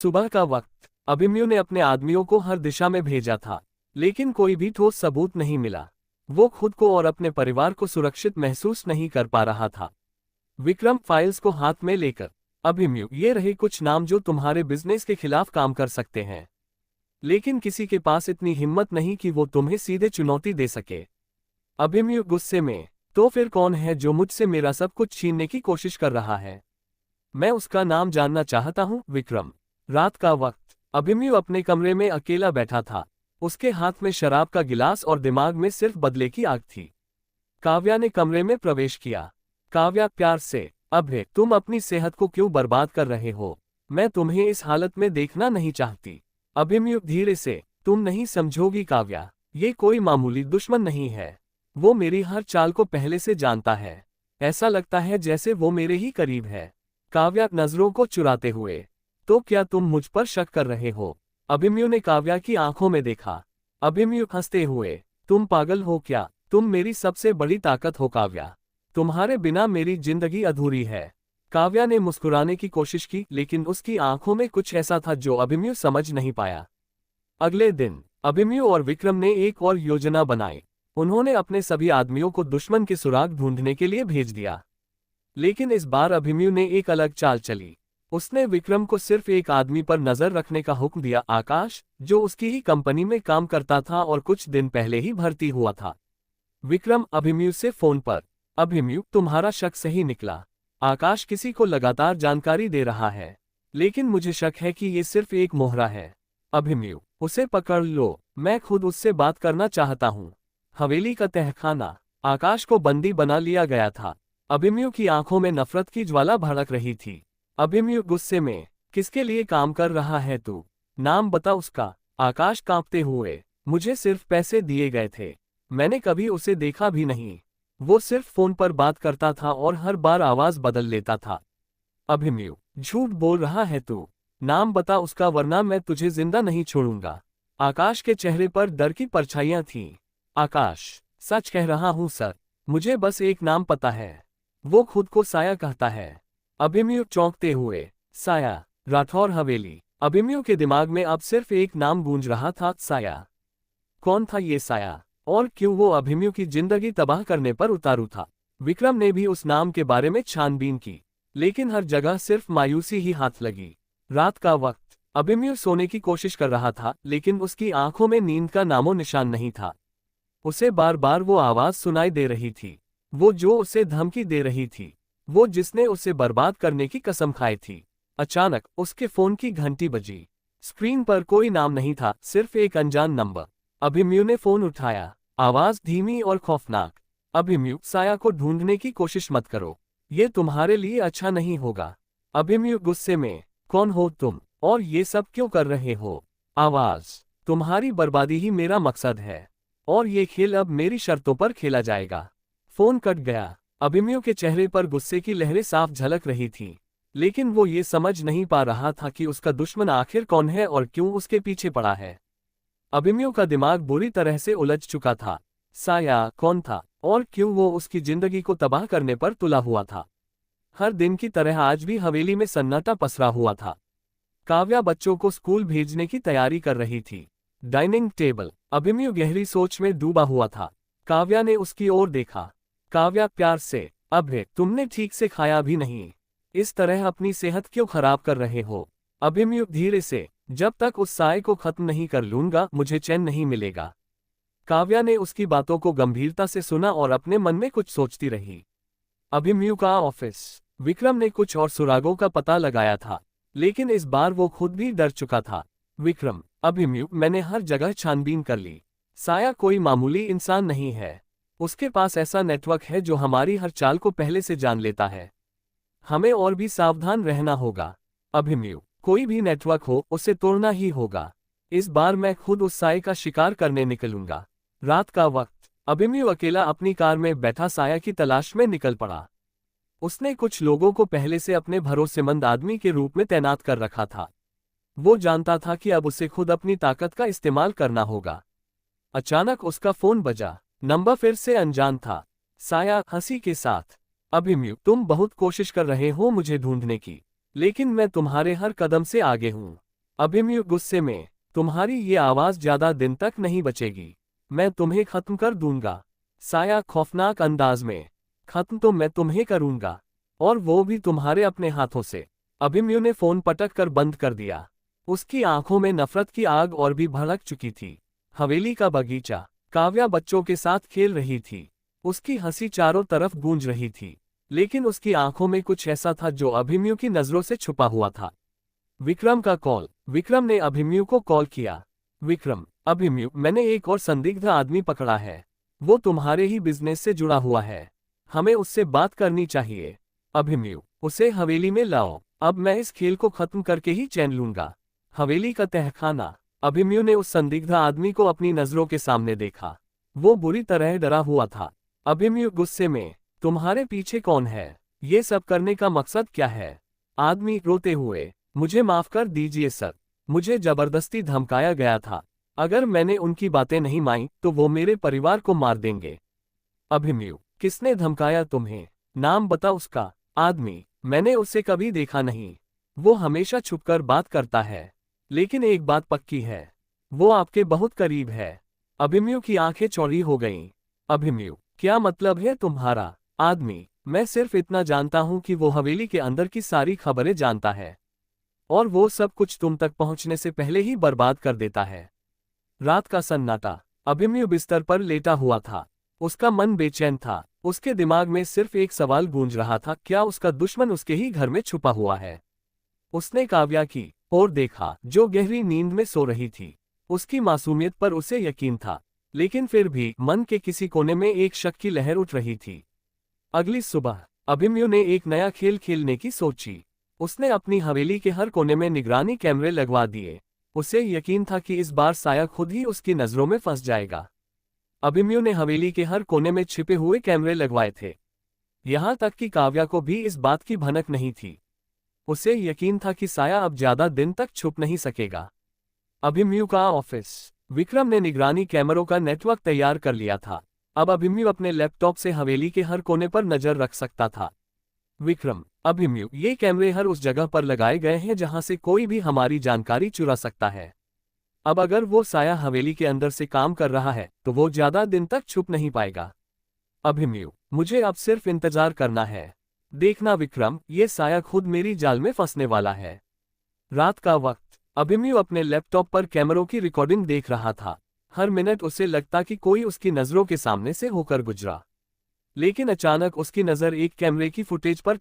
सुबह का वक्त। अभिमन्यु ने अपने आदमियों को हर दिशा में भेजा था, लेकिन कोई भी ठोस सबूत नहीं मिला। वो खुद को और अपने परिवार को सुरक्षित महसूस नहीं कर पा रहा था। विक्रम फाइल्स को हाथ में लेकर, अभिमन्यु, ये रहे कुछ नाम जो तुम्हारे बिजनेस के खिलाफ काम कर सकते हैं, लेकिन किसी के पास इतनी हिम्मत नहीं कि वो तुम्हें सीधे चुनौती दे सके। अभिमन्यु गुस्से में, तो फिर कौन है जो मुझसे मेरा सब कुछ छीनने की कोशिश कर रहा है? मैं उसका नाम जानना चाहता हूँ। विक्रम। रात का वक्त। अभिमन्यु अपने कमरे में अकेला बैठा था। उसके हाथ में शराब का गिलास और दिमाग में सिर्फ बदले की आग थी। काव्या ने कमरे में प्रवेश किया। काव्या प्यार से, अभय, तुम अपनी सेहत को क्यों बर्बाद कर रहे हो? मैं तुम्हें इस हालत में देखना नहीं चाहती। अभिमन्यु धीरे से, तुम नहीं समझोगी काव्या, ये कोई मामूली दुश्मन नहीं है। वो मेरी हर चाल को पहले से जानता है। ऐसा लगता है जैसे वो मेरे ही करीब है। काव्या नजरों को चुराते हुए, तो क्या तुम मुझ पर शक कर रहे हो? अभिमन्यु ने काव्या की आंखों में देखा। अभिमन्यु हंसते हुए, तुम पागल हो क्या? तुम मेरी सबसे बड़ी ताकत हो काव्या। तुम्हारे बिना मेरी जिंदगी अधूरी है। काव्या ने मुस्कुराने की कोशिश की, लेकिन उसकी आंखों में कुछ ऐसा था जो अभिमन्यु समझ नहीं पाया। अगले दिन अभिमन्यु और विक्रम ने एक और योजना बनाई। उन्होंने अपने सभी आदमियों को दुश्मन के सुराग ढूंढने के लिए भेज दिया। लेकिन इस बार अभिमन्यु ने एक अलग चाल चली। उसने विक्रम को सिर्फ एक आदमी पर नजर रखने का हुक्म दिया, आकाश, जो उसकी ही कंपनी में काम करता था और कुछ दिन पहले ही भर्ती हुआ था। विक्रम अभिमन्यु से फोन पर, अभिमन्यु, तुम्हारा शक सही निकला। आकाश किसी को लगातार जानकारी दे रहा है, लेकिन मुझे शक है कि ये सिर्फ एक मोहरा है। अभिमन्यु, उसे पकड़ लो, मैं खुद उससे बात करना चाहता हूँ। हवेली का तहखाना। आकाश को बंदी बना लिया गया था। अभिमन्यु की आंखों में नफरत की ज्वाला भड़क रही थी। अभिमन्यु गुस्से में, किसके लिए काम कर रहा है तू? नाम बता उसका। आकाश कांपते हुए, मुझे सिर्फ पैसे दिए गए थे। मैंने कभी उसे देखा भी नहीं। वो सिर्फ फोन पर बात करता था और हर बार आवाज बदल लेता था। अभिमन्यु, झूठ बोल रहा है तू। नाम बता उसका, वरना मैं तुझे जिंदा नहीं छोड़ूंगा। आकाश के चेहरे पर डर की परछाइयां थीं। आकाश, सच कह रहा हूं सर, मुझे बस एक नाम पता है। वो खुद को साया कहता है। अभिमन्यु चौंकते हुए, साया, राठौर हवेली। अभिमन्यु के दिमाग में अब सिर्फ एक नाम गूंज रहा था, साया। कौन था ये साया, और क्यों वो अभिमन्यु की जिंदगी तबाह करने पर उतारू था? विक्रम ने भी उस नाम के बारे में छानबीन की, लेकिन हर जगह सिर्फ मायूसी ही हाथ लगी। रात का वक्त। अभिमन्यु सोने की कोशिश कर रहा था, लेकिन उसकी आंखों में नींद का नामो निशान नहीं था। उसे बार बार वो आवाज सुनाई दे रही थी, वो जो उसे धमकी दे रही थी, वो जिसने उसे बर्बाद करने की कसम खाई थी। अचानक उसके फोन की घंटी बजी। स्क्रीन पर कोई नाम नहीं था, सिर्फ एक अनजान नंबर। अभिमन्यु ने फोन उठाया। आवाज धीमी और खौफनाक, अभिमन्यु, साया को ढूंढने की कोशिश मत करो, ये तुम्हारे लिए अच्छा नहीं होगा। अभिमन्यु गुस्से में, कौन हो तुम, और ये सब क्यों कर रहे हो? आवाज, तुम्हारी बर्बादी ही मेरा मकसद है, और ये खेल अब मेरी शर्तों पर खेला जाएगा। फोन कट गया। अभिमन्यु के चेहरे पर गुस्से की लहरें साफ झलक रही थीं, लेकिन वो ये समझ नहीं पा रहा था कि उसका दुश्मन आखिर कौन है और क्यों उसके पीछे पड़ा है। अभिमन्यु का दिमाग बुरी तरह से उलझ चुका था। साया कौन था, और क्यों वो उसकी जिंदगी को तबाह करने पर तुला हुआ था? हर दिन की तरह आज भी हवेली में सन्नाटा पसरा हुआ था। काव्या बच्चों को स्कूल भेजने की तैयारी कर रही थी। Dining table. अभिमन्यु गहरी सोच में डूबा हुआ था। काव्या ने उसकी ओर देखा। काव्या प्यार से, अभय, तुमने ठीक से खाया भी नहीं, इस तरह अपनी सेहत क्यों खराब कर रहे हो? अभिमन्यु धीरे से, जब तक उस साय को खत्म नहीं कर लूंगा मुझे चैन नहीं मिलेगा। काव्या ने उसकी बातों को गंभीरता से सुना और अपने मन में कुछ सोचती रही। अभिमन्यु का ऑफिस। विक्रम ने कुछ और सुरागों का पता लगाया था, लेकिन इस बार वो खुद भी डर चुका था। विक्रम, अभिमन्यु, मैंने हर जगह छानबीन कर ली। साया कोई मामूली इंसान नहीं है। उसके पास ऐसा नेटवर्क है जो हमारी हर चाल को पहले से जान लेता है। हमें और भी सावधान रहना होगा। अभिमन्यु, कोई भी नेटवर्क हो, उसे तोड़ना ही होगा। इस बार मैं खुद उस साये का शिकार करने निकलूंगा। रात का वक्त। अभिमन्यु अकेला अपनी कार में बैठा साया की तलाश में निकल पड़ा। उसने कुछ लोगों को पहले से अपने भरोसेमंद आदमी के रूप में तैनात कर रखा था। वो जानता था कि अब उसे खुद अपनी ताकत का इस्तेमाल करना होगा। अचानक उसका फोन बजा। नंबर फिर से अनजान था। साया हंसी के साथ, अभिमन्यु, तुम बहुत कोशिश कर रहे हो मुझे ढूंढने की, लेकिन मैं तुम्हारे हर कदम से आगे हूं। अभिमन्यु गुस्से में, तुम्हारी ये आवाज ज्यादा दिन तक नहीं बचेगी, मैं तुम्हें खत्म कर दूंगा। साया खौफनाक अंदाज में, खत्म तो मैं तुम्हें करूंगा, और वो भी तुम्हारे अपने हाथों से। अभिमन्यु ने फोन पटक कर बंद कर दिया। उसकी आंखों में नफरत की आग और भी भड़क चुकी थी। हवेली का बगीचा, काव्या बच्चों के साथ खेल रही थी। उसकी हंसी चारों तरफ गूंज रही थी, लेकिन उसकी आंखों में कुछ ऐसा था जो अभिमन्यु की नजरों से छुपा हुआ था। विक्रम का कॉल। विक्रम ने अभिमन्यु को कॉल किया। विक्रम, अभिमन्यु, मैंने एक और संदिग्ध आदमी पकड़ा है। वो तुम्हारे ही बिजनेस से जुड़ा हुआ है। हमें उससे बात करनी चाहिए। अभिमन्यु, उसे हवेली में लाओ। अब मैं इस खेल को खत्म करके ही चैन लूंगा। हवेली का तहखाना। अभिमन्यु ने उस संदिग्ध आदमी को अपनी नजरों के सामने देखा। वो बुरी तरह डरा हुआ था। अभिमन्यु गुस्से में, तुम्हारे पीछे कौन है? ये सब करने का मकसद क्या है? आदमी रोते हुए, मुझे माफ कर दीजिए सर, मुझे जबरदस्ती धमकाया गया था। अगर मैंने उनकी बातें नहीं मानी तो वो मेरे परिवार को मार देंगे। अभिमन्यु, किसने धमकाया तुम्हें? नाम बता उसका। आदमी, मैंने उसे कभी देखा नहीं। वो हमेशा छुपकर बात करता है, लेकिन एक बात पक्की है, वो आपके बहुत करीब है। अभिमन्यु की आंखें चौड़ी हो गईं। अभिमन्यु, क्या मतलब है तुम्हारा? आदमी, मैं सिर्फ इतना जानता हूं कि वो हवेली के अंदर की सारी खबरें जानता है, और वो सब कुछ तुम तक पहुंचने से पहले ही बर्बाद कर देता है। रात का सन्नाटा। अभिमन्यु बिस्तर पर लेटा हुआ था। उसका मन बेचैन था। उसके दिमाग में सिर्फ एक सवाल गूंज रहा था, क्या उसका दुश्मन उसके ही घर में छुपा हुआ है? उसने काव्या की ओर देखा, जो गहरी नींद में सो रही थी। उसकी मासूमियत पर उसे यकीन था, लेकिन फिर भी मन के किसी कोने में एक शक की लहर उठ रही थी। अगली सुबह अभिमन्यु ने एक नया खेल खेलने की सोची। उसने अपनी हवेली के हर कोने में निगरानी कैमरे लगवा दिए। उसे यकीन था कि इस बार साया खुद ही उसकी नजरों में फंस जाएगा। अभिमन्यु ने हवेली के हर कोने में छिपे हुए कैमरे लगवाए थे। यहां तक कि काव्या को भी इस बात की भनक नहीं थी। उसे यकीन था कि साया अब ज्यादा दिन तक छुप नहीं सकेगा। अभिमन्यु का ऑफिस। विक्रम ने निगरानी कैमरों का नेटवर्क तैयार कर लिया था। अब अभिमन्यु अपने लैपटॉप से हवेली के हर कोने पर नजर रख सकता था। विक्रम, अभिमन्यु, ये कैमरे हर उस जगह पर लगाए गए हैं जहां से कोई भी हमारी जानकारी चुरा सकता है। अब अगर वो साया हवेली के अंदर से काम कर रहा है तो वो ज्यादा दिन तक छुप नहीं पाएगा। अभिमन्यु, मुझे अब सिर्फ इंतजार करना है। देखना विक्रम, ये साया खुद मेरी जाल में फंसने वाला है। रात का वक्त। अभिमन्यु अपने लैपटॉप पर कैमरों की रिकॉर्डिंग देख रहा था। हर मिनट उसे लगता कि कोई उसकी नजरों के सामने से होकर गुजरा। लेकिन अचानक उसकी नजर एक कैमरे की फुटेज पर